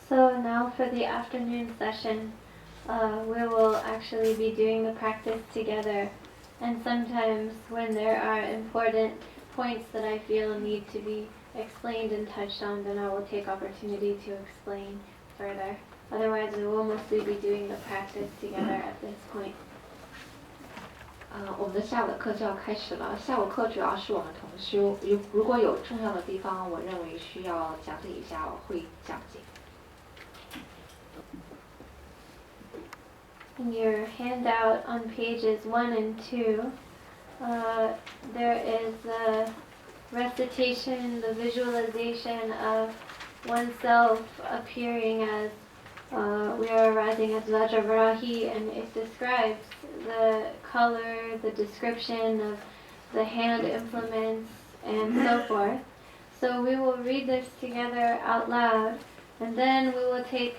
So now for the afternoon session, we will actually be doing the practice together. And sometimes when there are important points that I feel need to be explained and touched on, then I will take opportunity to explain further. Otherwise, we will mostly be doing the practice together at this point. 我们的下午的课就要开始了。下午课主要是我们同修，如果有重要的地方，我认为需要讲解一下，我会讲解。In your handout on pages 1 and 2, there is the recitation, the visualization of oneself appearing as we are arising as Vajravarahi, and it describes the color, the description of the hand implements, and so forth. So we will read this together out loud, and then we will take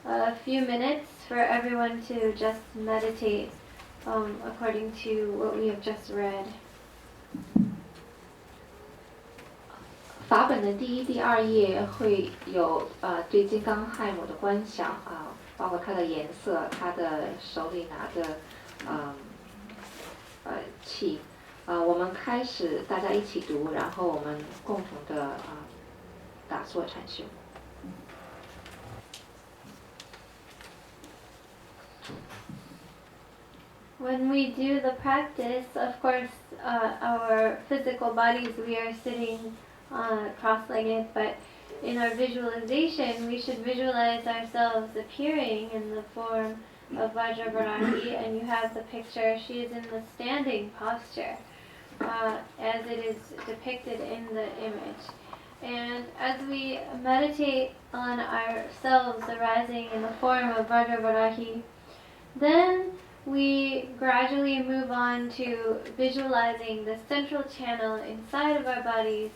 a few minutes for everyone to just meditate according to what we have just read. 法本的第1、第2页会有对金刚亥母的观想包括它的颜色，它的手里拿的气我们开始大家一起读，然后我们共同的打坐禅修。When we do the practice, of course, our physical bodies, we are sitting cross-legged, but in our visualization, we should visualize ourselves appearing in the form of Vajravarahi, and you have the picture. She is in the standing posture, as it is depicted in the image. And as we meditate on ourselves arising in the form of Vajravarahi, then we gradually move on to visualizing the central channel inside of our bodies.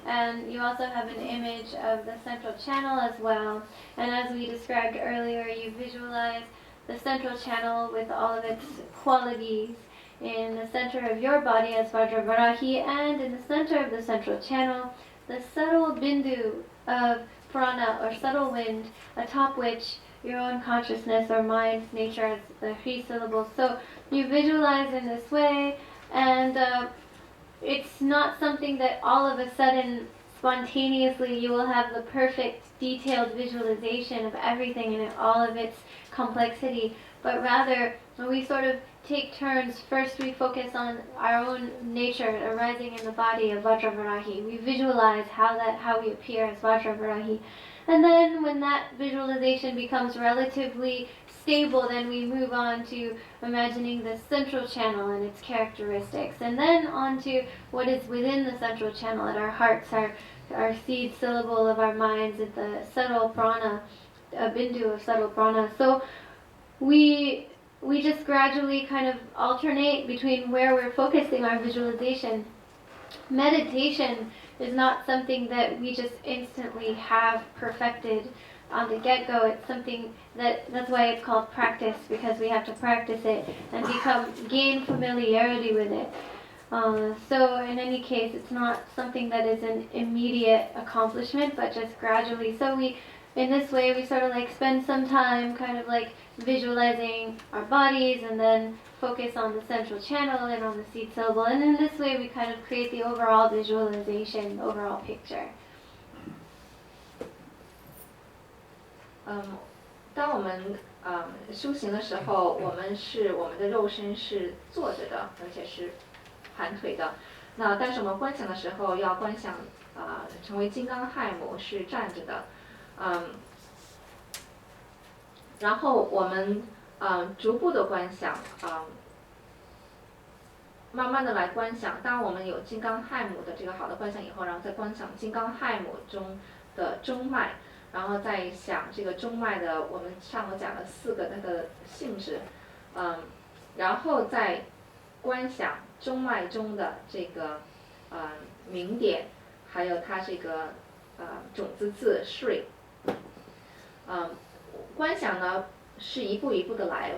And you also have an image of the central channel as well. And as we described earlier, you visualize the central channel with all of its qualities in the center of your body as Vajravarahi, and in the center of the central channel, the subtle bindu of prana, or subtle wind, atop which your own consciousness or mind's nature is the 3 syllables. So you visualize in this way, and it's not something that all of a sudden, spontaneously, you will have the perfect, detailed visualization of everything in all of its complexity, but rather, we sort of take turns. First, we focus on our own nature arising in the body of Vajravarahi. We visualize how we appear as Vajravarahi. And then when that visualization becomes relatively stable, then we move on to imagining the central channel and its characteristics, and then on to what is within the central channel at our hearts, our seed syllable of our minds, at the subtle prana, a bindu of subtle prana. So we just gradually kind of alternate between where we're focusing our visualization. Meditation is not something that we just instantly have perfected on the get-go. It's something that's why it's called practice, because we have to practice it and gain familiarity with it. So in any case, it's not something that is an immediate accomplishment, but just gradually. So in this way, we sort of like spend some time kind of like visualizing our bodies, and then focus on the central channel and on the seed syllable. And in this way, we kind of create the overall visualization, overall picture. 当我们修行的时候，我们的肉身是坐着的，而且是盘腿的。但是我们观想的时候，要观想成为金刚亥母是站着的。然后我们逐步的观想，慢慢的来观想。当我们有金刚亥母的这个好的观想以后，然后再观想金刚亥母中的中脉，然后再想这个中脉的我们上头讲了4个它的性质，然后再观想中脉中的这个明点，还有它这个种子字水。观想呢是一步一步的来，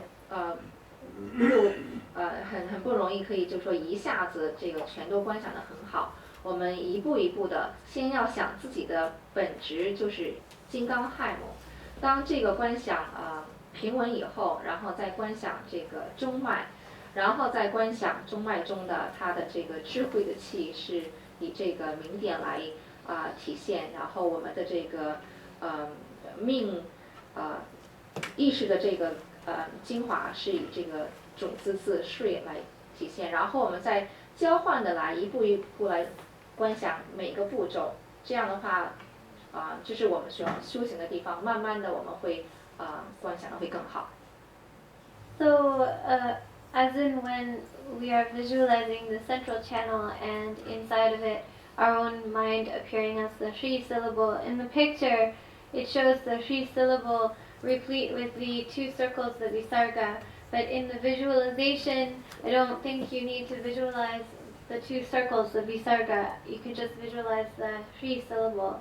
很不容易，可以就说一下子这个全都观想得很好。我们一步一步的，先要想自己的本质就是金刚亥母，当这个观想平稳以后，然后再观想这个中脉，然后再观想中脉中的它的这个智慧的气是以这个明点来体现，然后我们的这个命意识的这个精华是以这个种子字税来体现，然后我们再交换的来一步一步来观想每个步骤，这样的话这是我们需要修行的地方，慢慢的我们会观想的会更好。 So, as in when we are visualizing the central channel and inside of it our own mind appearing as the Shri syllable, in the picture it shows the Shri syllable replete with the 2 circles, the Visarga, but in the visualization I don't think you need to visualize the 2 circles, the Visarga, you can just visualize the Shri syllable.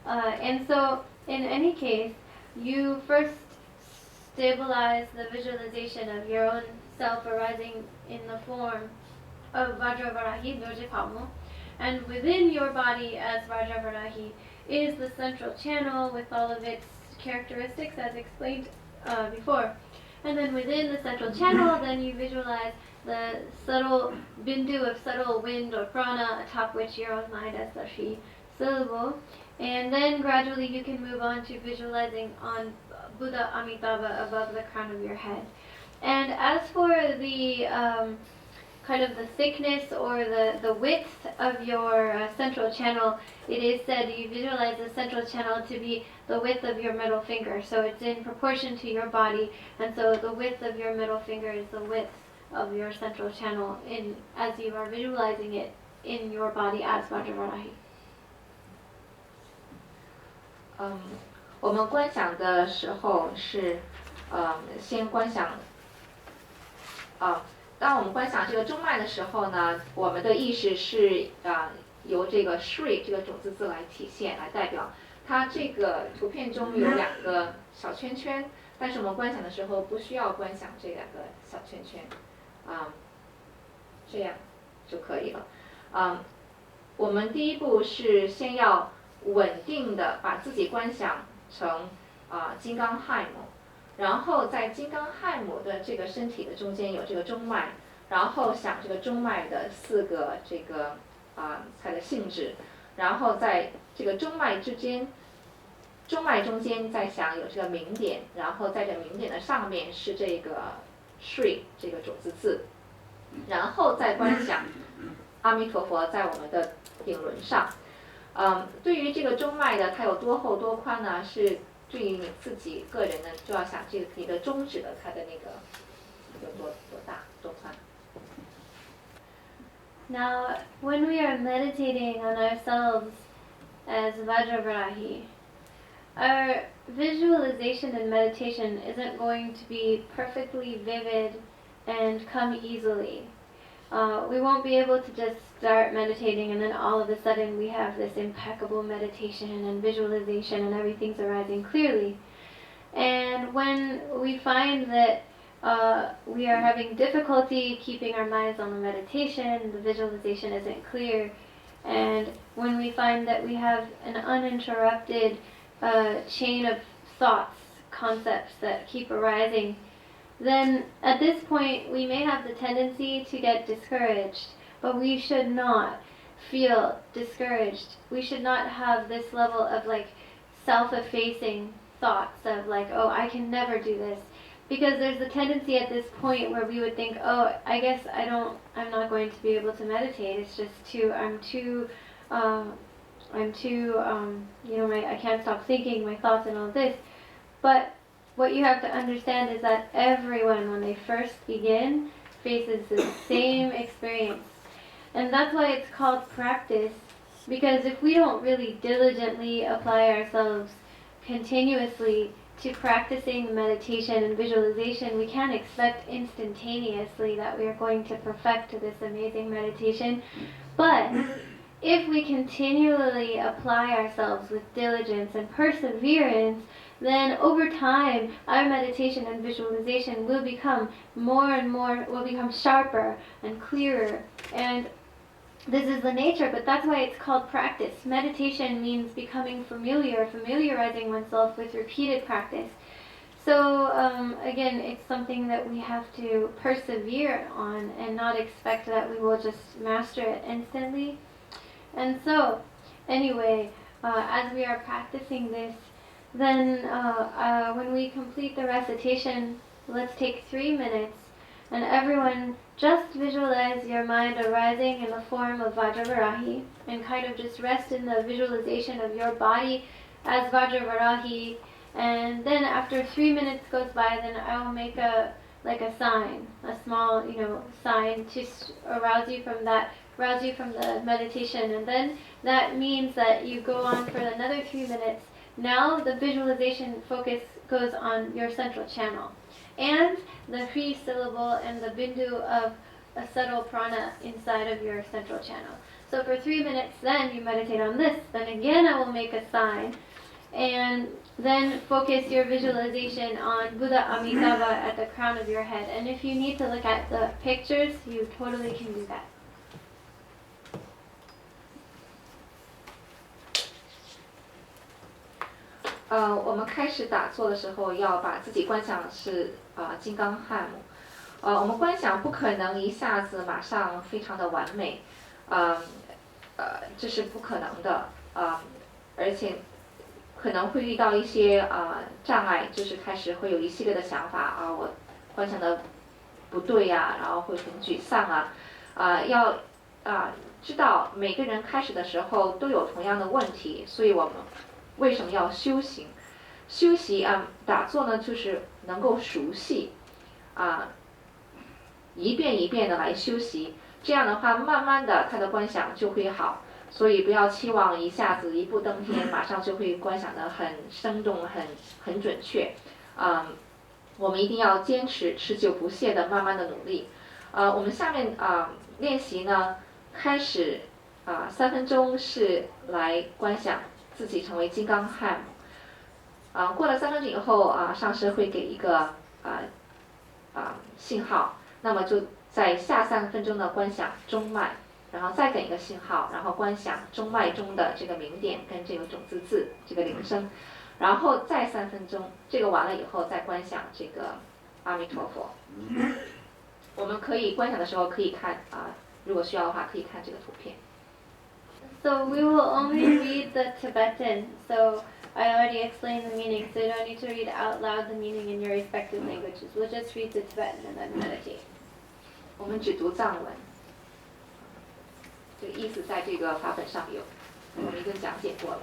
And so in any case, you first stabilize the visualization of your own self arising in the form of Vajravarahi, Dojipamu, and within your body as Vajravarahi is the central channel with all of its characteristics as explained before. And then within the central channel, then you visualize the subtle bindu of subtle wind or prana atop which your own mind as the Shri syllable. And then gradually you can move on to visualizing on Buddha Amitabha above the crown of your head. And as for the kind of the thickness or the width of your central channel, it is said you visualize the central channel to be the width of your middle finger. So it's in proportion to your body, and so the width of your middle finger is the width of your central channel as you are visualizing it in your body as Vajravarahi. 我们观想的时候是先观想当我们观想这个中脉的时候呢，我们的意识是由这个 Shri 这个种子字来体现来代表。它这个图片中有2个小圈圈，但是我们观想的时候不需要观想这2个小圈圈这样就可以了。我们第一步是先要稳定的把自己观想成金刚亥母，然后在金刚亥母的这个身体的中间有这个中脉，然后想这个中脉的4个这个它的性质，然后在这个中脉中间再想有这个明点，然后在这明点的上面是这个 Shri 这个种子字，然后再观想阿弥陀佛在我们的顶轮上。对于这个中脉的它有多厚多宽呢，是对于你自己个人呢就要想这个你的中指的它的那个有多大多宽。Now, when we are meditating on ourselves as Vajravarahi, our visualization and meditation isn't going to be perfectly vivid and come easily. We won't be able to just start meditating and then all of a sudden we have this impeccable meditation and visualization and everything's arising clearly. And when we find that we are having difficulty keeping our minds on the meditation, the visualization isn't clear, and when we find that we have an uninterrupted chain of thoughts, concepts that keep arising, then at this point we may have the tendency to get discouraged, but we should not feel discouraged. We should not have this level of like self-effacing thoughts of like, oh, I can never do this. Because there's a tendency at this point where we would think, oh, I guess I'm not going to be able to meditate. It's just I'm too, I can't stop thinking, my thoughts and all this. But what you have to understand is that everyone, when they first begin, faces the same experience. And that's why it's called practice. Because if we don't really diligently apply ourselves continuously to practicing meditation and visualization, we can't expect instantaneously that we are going to perfect this amazing meditation. But if we continually apply ourselves with diligence and perseverance, then over time our meditation and visualization will become more and more, will become sharper and clearer. And this is the nature, but that's why it's called practice. Meditation means becoming familiar, familiarizing oneself with repeated practice. So again, it's something that we have to persevere on and not expect that we will just master it instantly. And so, anyway, as we are practicing this, then when we complete the recitation, let's take 3 minutes, and everyone just visualize your mind arising in the form of Vajravarahi, and kind of just rest in the visualization of your body as Vajravarahi. And then after 3 minutes goes by, then I will make a sign, a small, sign to arouse you from the meditation. And then that means that you go on for another 3 minutes. Now the visualization focus goes on your central channel and the Hri syllable and the bindu of a subtle prana inside of your central channel. So for 3 minutes then you meditate on this. Then again I will make a sign, and then focus your visualization on Buddha Amitabha at the crown of your head. And if you need to look at the pictures, you totally can do that. 我们开始打坐的时候，要把自己观想是金刚汉母。我们观想不可能一下子马上非常的完美，这是不可能的，而且可能会遇到一些障碍，就是开始会有一系列的想法我观想的不对呀，然后会很沮丧要知道每个人开始的时候都有同样的问题，所以我们为什么要修行？修习打坐呢，就是能够熟悉一遍一遍的来修习，这样的话慢慢的他的观想就会好。所以不要期望一下子一步登天，马上就会观想得很生动、很准确。我们一定要坚持、持久不懈的慢慢的努力。我们下面练习呢，开始3分钟是来观想自己成为金刚汉母。过了3分钟以后上师会给一个信号，那么就在下3分钟的观想中脉。然后再给一个信号，然后观想中脉中的这个明点跟这个种子字这个铃声，然后再3分钟，这个完了以后再观想这个阿弥陀佛。我们可以观想的时候可以看如果需要的话可以看这个图片。So we will only read the Tibetan. So I already explained the meaning, so you don't need to read out loud the meaning in your respective languages. We'll just read the Tibetan and then meditate. 我们只读藏文。这个意思在这个法本上有，我们已经讲解过了。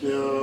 Yeah.